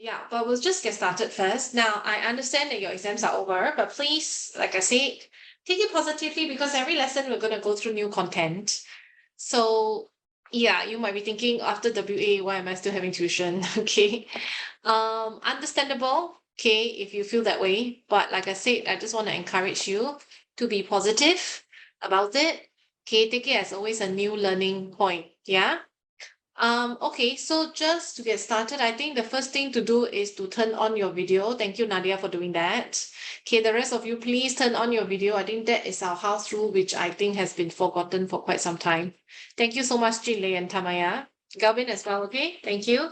Yeah, but we'll just get started first. Now, I understand that your exams are over, but please, like I said, take it positively because every lesson we're going to go through new content. So, yeah, you might be thinking after WA, why am I still having tuition? Okay. Understandable, okay, if you feel that way. But like I said, I just want to encourage you to be positive about it. Okay, take it as always a new learning point. Yeah. Okay, so just to get started, I think the first thing to do is to turn on your video. Thank you, Nadia, for doing that. Okay, the rest of you, please turn on your video. I think that is our house rule, which I think has been forgotten for quite some time. Thank you so much, Jinlei and Tamaya. Galvin as well, okay? Thank you.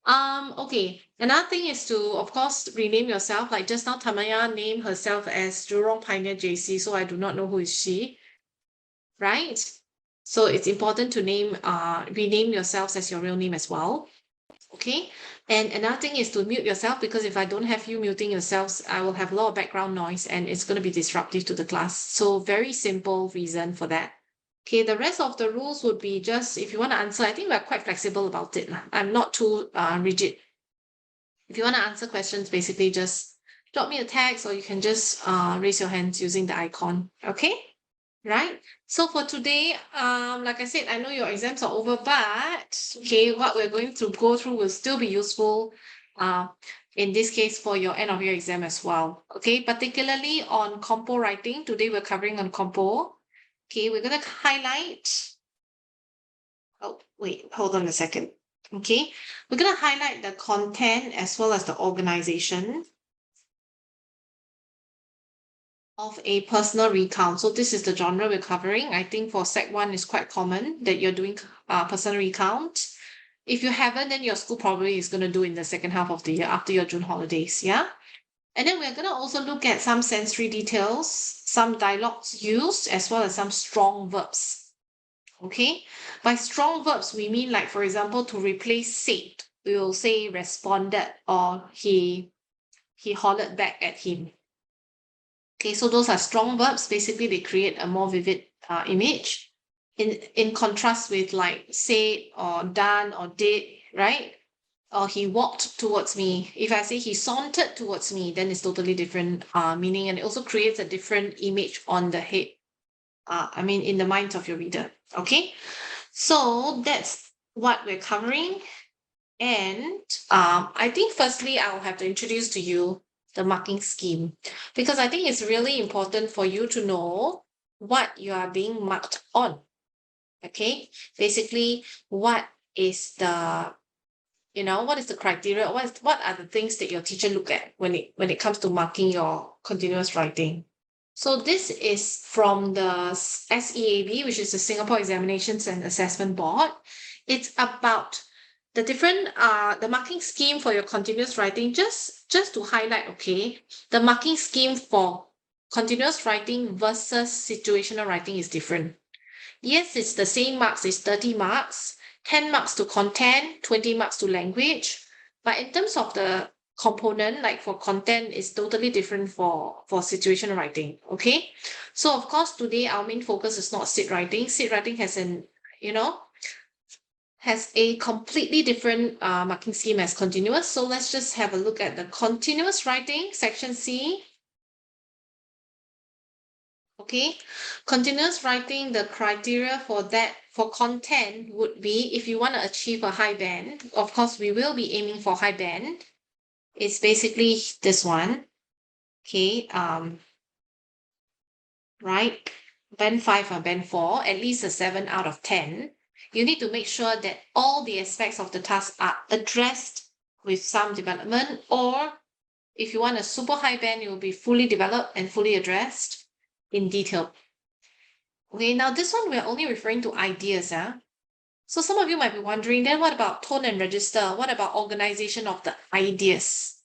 Okay. Another thing is to, of course, rename yourself. Like just now, Tamaya named herself as Jurong Pioneer JC, so I do not know who is she, right? So it's important to rename yourselves as your real name as well. Okay. And another thing is to mute yourself because if I don't have you muting yourselves, I will have a lot of background noise and it's going to be disruptive to the class. So very simple reason for that. Okay, the rest of the rules would be just if you want to answer, I think we're quite flexible about it. I'm not too rigid. If you want to answer questions, basically just drop me a text or you can just raise your hands using the icon. Okay? Right? So for today, like I said, I know your exams are over, but okay, what we're going to go through will still be useful in this case for your end of year exam as well. Okay, particularly on compo writing. Today we're covering on compo. Okay, we're gonna highlight. Oh, wait, hold on a second. Okay, we're gonna highlight the content as well as the organization of a personal recount. So this is the genre we're covering. I think for Sec 1 is quite common that you're doing personal recount. If you haven't, then your school probably is going to do in the second half of the year after your June holidays, yeah? And then we're going to also look at some sensory details, some dialogues used, as well as some strong verbs. Okay? By strong verbs, we mean like, for example, to replace said, we will say responded or he hollered back at him. Okay, so those are strong verbs. Basically, they create a more vivid image. In contrast with like said or done or did, right? Or he walked towards me. If I say he sauntered towards me, then it's totally different meaning, and it also creates a different image on the head. In the minds of your reader. Okay, so that's what we're covering. And I think firstly, I'll have to introduce to you the marking scheme because I think it's really important for you to know what you are being marked on. Okay, basically, what is the what is the criteria? What are the things that your teacher look at when it comes to marking your continuous writing? So this is from the SEAB, which is the Singapore Examinations and Assessment Board. It's about the different the marking scheme for your continuous writing. Just to highlight, okay, the marking scheme for continuous writing versus situational writing is different. Yes, it's the same marks, it's 30 marks, 10 marks to content, 20 marks to language. But in terms of the component, like for content, is totally different for situational writing. Okay. So of course, today our main focus is not sit writing. Sit writing has a completely different marking scheme as continuous. So let's just have a look at the continuous writing, section C. Okay, continuous writing, the criteria for that for content would be if you want to achieve a high band, of course, we will be aiming for high band. It's basically this one. Okay, right? Band 5 or band 4, at least a 7 out of 10. You need to make sure that all the aspects of the task are addressed with some development, or if you want a super high band, it will be fully developed and fully addressed in detail. Okay, now this one we're only referring to ideas. So some of you might be wondering, then what about tone and register? What about organization of the ideas?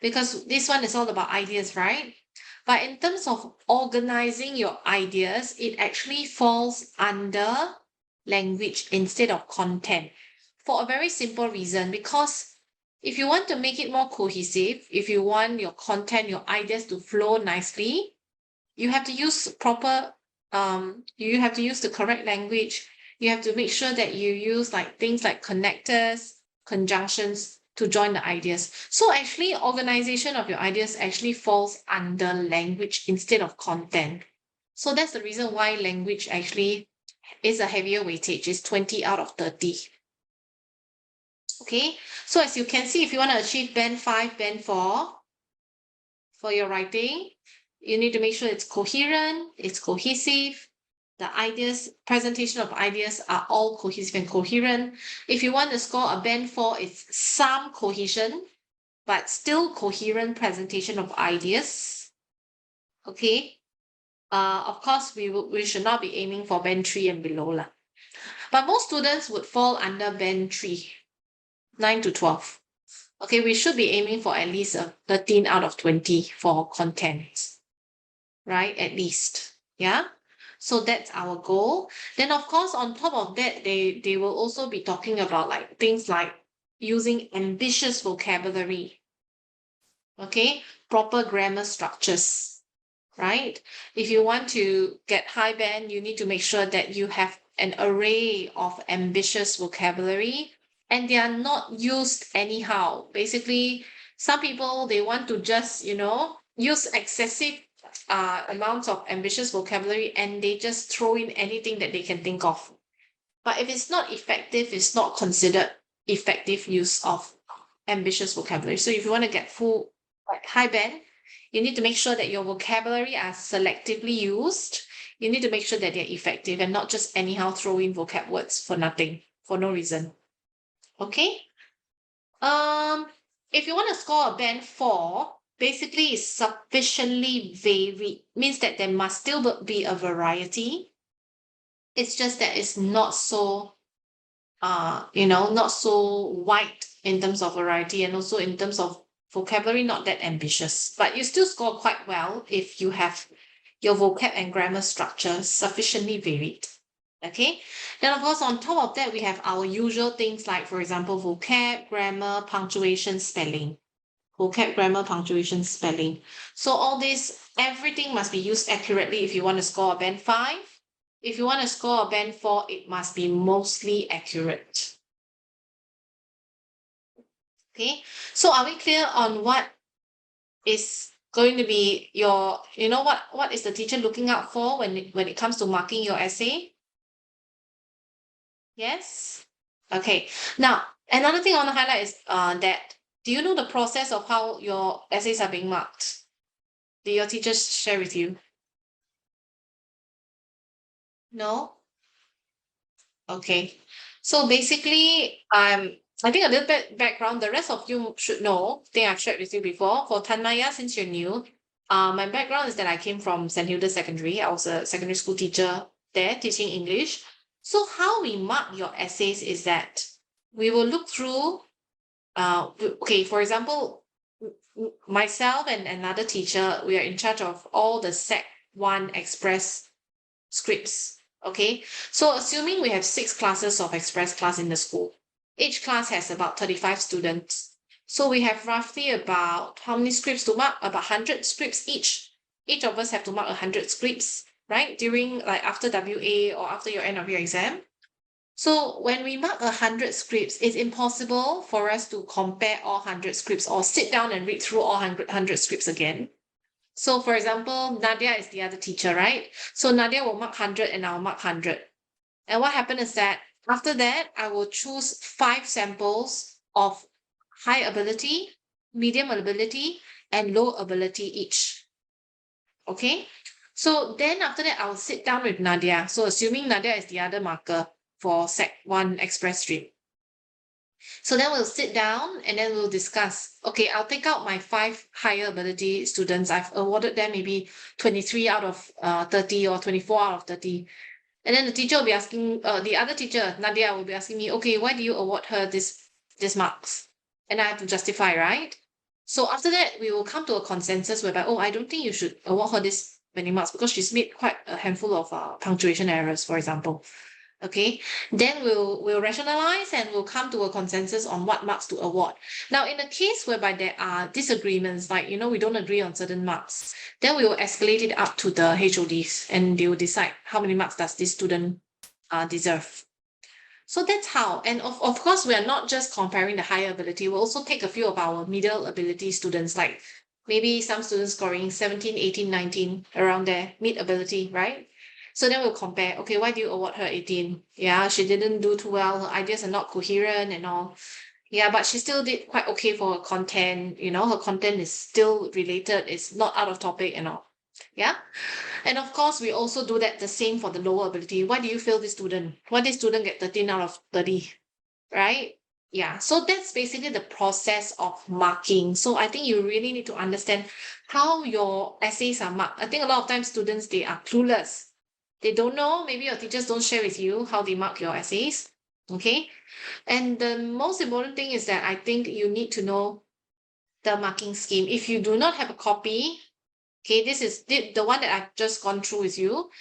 Because this one is all about ideas, right? But in terms of organizing your ideas, it actually falls under language instead of content for a very simple reason. Because if you want to make it more cohesive, if you want your content, your ideas to flow nicely, you have to use you have to use the correct language. You have to make sure that you use like things like connectors, conjunctions to join the ideas. So actually, organization of your ideas actually falls under language instead of content. So that's the reason why language actually is a heavier weightage. It's 20 out of 30. Okay, so as you can see, if you want to achieve band 5, band 4 for your writing, you need to make sure it's coherent, it's cohesive, the ideas, presentation of ideas are all cohesive and coherent. If you want to score a band 4, it's some cohesion, but still coherent presentation of ideas. Okay. Of course, we should not be aiming for band 3 and below lah. But most students would fall under band 3, 9 to 12. Okay, we should be aiming for at least a 13 out of 20 for content, right? At least, yeah. So that's our goal. Then of course, on top of that, they will also be talking about like things like using ambitious vocabulary, okay, proper grammar structures, right? If you want to get high band, you need to make sure that you have an array of ambitious vocabulary and they are not used anyhow. Basically, some people, they want to just, use excessive amounts of ambitious vocabulary and they just throw in anything that they can think of. But if it's not effective, it's not considered effective use of ambitious vocabulary. So if you want to get full high band, you need to make sure that your vocabulary are selectively used. You need to make sure that they're effective and not just anyhow throw in vocab words for nothing, for no reason. Okay. If you want to score a band 4, basically it's sufficiently varied, means that there must still be a variety. It's just that it's not so, not so wide in terms of variety and also in terms of vocabulary, not that ambitious. But you still score quite well if you have your vocab and grammar structure sufficiently varied. Okay, then of course, on top of that, we have our usual things like, for example, vocab, grammar, punctuation, spelling. Vocab, grammar, punctuation, spelling. So all this, everything must be used accurately if you want to score a band 5. If you want to score a band 4, it must be mostly accurate. Okay, so are we clear on what is going to be your, what is the teacher looking out for when it comes to marking your essay? Yes? Okay. Now, another thing I want to highlight is that, do you know the process of how your essays are being marked? Did your teachers share with you? No? Okay. So basically, I think a little bit background, the rest of you should know, I think I've shared with you before. For Tanmaya, since you're new, my background is that I came from St. Hilda Secondary. I was a secondary school teacher there teaching English. So how we mark your essays is that we will look through, okay, for example, myself and another teacher, we are in charge of all the Sec 1 Express scripts. Okay, so assuming we have 6 classes of Express class in the school, each class has about 35 students. So we have roughly about how many scripts to mark? About 100 scripts each. Each of us have to mark 100 scripts, right? During like after WA or after your end of year exam. So when we mark 100 scripts, it's impossible for us to compare all 100 scripts or sit down and read through all 100 scripts again. So for example, Nadia is the other teacher, right? So Nadia will mark 100 and I'll mark 100. And what happened is that after that, I will choose 5 samples of high ability, medium ability, and low ability each. Okay? So then after that, I'll sit down with Nadia. So assuming Nadia is the other marker for Sec 1 Express stream. So then we'll sit down and then we'll discuss, okay, I'll take out my 5 higher ability students. I've awarded them maybe 23 out of 30 or 24 out of 30. And then the teacher will be asking, the other teacher, Nadia, will be asking me, okay, why do you award her this marks? And I have to justify, right? So after that, we will come to a consensus whereby, oh, I don't think you should award her this many marks because she's made quite a handful of punctuation errors, for example. Okay, then we'll rationalize and we'll come to a consensus on what marks to award. Now, in a case whereby there are disagreements, like, we don't agree on certain marks, then we will escalate it up to the HODs and they will decide how many marks does this student deserve. So that's how. And of course, we are not just comparing the higher ability. We'll also take a few of our middle ability students, like maybe some students scoring 17, 18, 19, around there, mid ability, right? So then we'll compare, okay, why do you award her 18? Yeah, she didn't do too well. Her ideas are not coherent and all. Yeah, but she still did quite okay for her content. Her content is still related, it's not out of topic and all. Yeah. And of course, we also do that the same for the lower ability. Why do you fail this student? Why did student get 13 out of 30? Right? Yeah. So that's basically the process of marking. So I think you really need to understand how your essays are marked. I think a lot of times students, they are clueless. They don't know. Maybe your teachers don't share with you how they mark your essays. Okay. And the most important thing is that I think you need to know the marking scheme. If you do not have a copy, okay, this is the one that I've just gone through with you.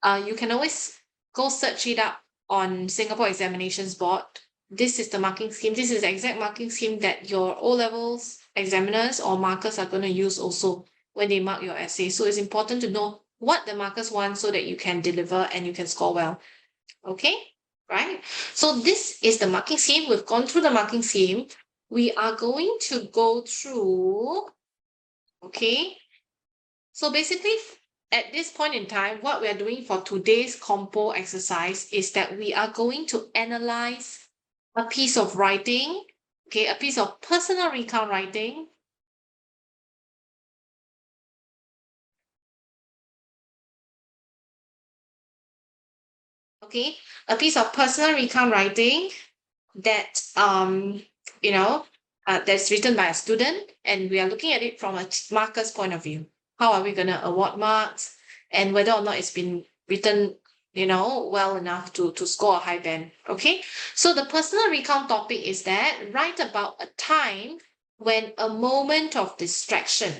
You can always go search it up on Singapore Examinations Board. This is the marking scheme. This is the exact marking scheme that your O-levels examiners or markers are going to use also when they mark your essay. So it's important to know what the markers want so that you can deliver and you can score well. Okay, right? So this is the marking scheme. We've gone through the marking scheme. We are going to go through, okay, so basically, at this point in time, what we are doing for today's compo exercise is that we are going to analyze a piece of writing, okay, a piece of personal recount writing. Okay, a piece of personal recount writing that that's written by a student, and we are looking at it from a marker's point of view. How are we going to award marks, and whether or not it's been written well enough to score a high band. Okay, so the personal recount topic is that write about a time when a moment of distraction.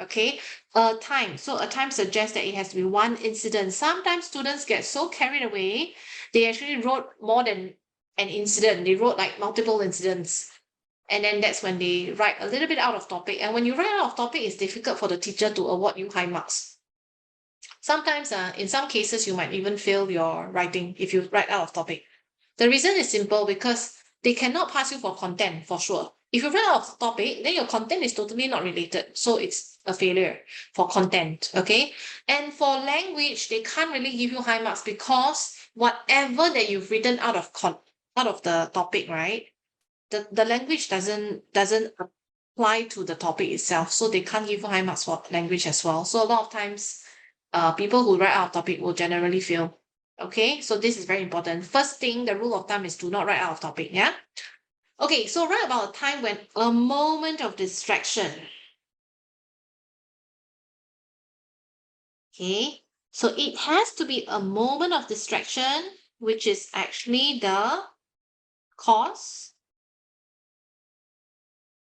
Okay, a time suggests that it has to be one incident. Sometimes students get so carried away, they actually wrote more than an incident. They wrote like multiple incidents. And then that's when they write a little bit out of topic. And when you write out of topic, it's difficult for the teacher to award you high marks. Sometimes, in some cases, you might even fail your writing if you write out of topic. The reason is simple because they cannot pass you for content for sure. If you write out of topic, then your content is totally not related. So it's a failure for content. Okay. And for language, they can't really give you high marks because whatever that you've written out of the topic, right? The language doesn't apply to the topic itself. So they can't give you high marks for language as well. So a lot of times people who write out of topic will generally fail. Okay, so this is very important. First thing, the rule of thumb is do not write out of topic, yeah? Okay, so write about a time when a moment of distraction. Okay, so it has to be a moment of distraction, which is actually the cause,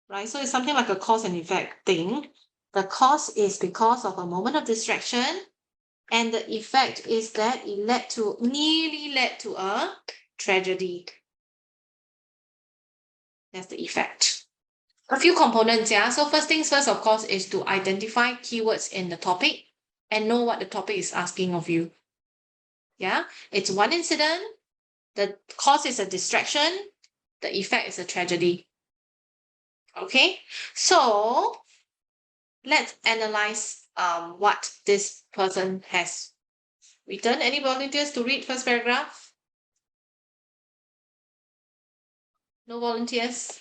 right? So it's something like a cause and effect thing. The cause is because of a moment of distraction, and the effect is that it nearly led to a tragedy. That's the effect. A few components, yeah. So first things first, of course, is to identify keywords in the topic and know what the topic is asking of you. Yeah, it's one incident. The cause is a distraction. The effect is a tragedy. Okay, so let's analyze what this person has written. Any volunteers to read first paragraph? No volunteers?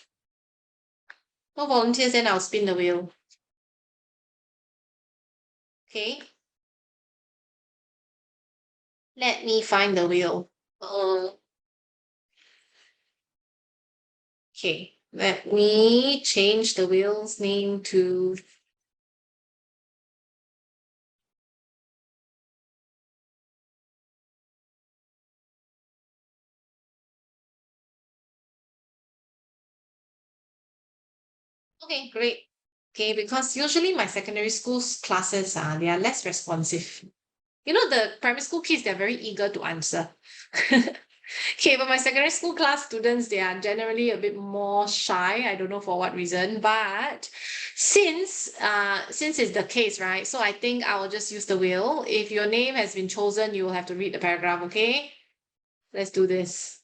No volunteers, then I'll spin the wheel. Okay. Let me find the wheel. Okay, let me change the wheel's name to okay, great. Okay, because usually my secondary school's classes they are less responsive. The primary school kids, they're very eager to answer. Okay, but my secondary school class students, they are generally a bit more shy. I don't know for what reason, but since it's the case, right? So I think I will just use the wheel. If your name has been chosen, you will have to read the paragraph, okay? Let's do this.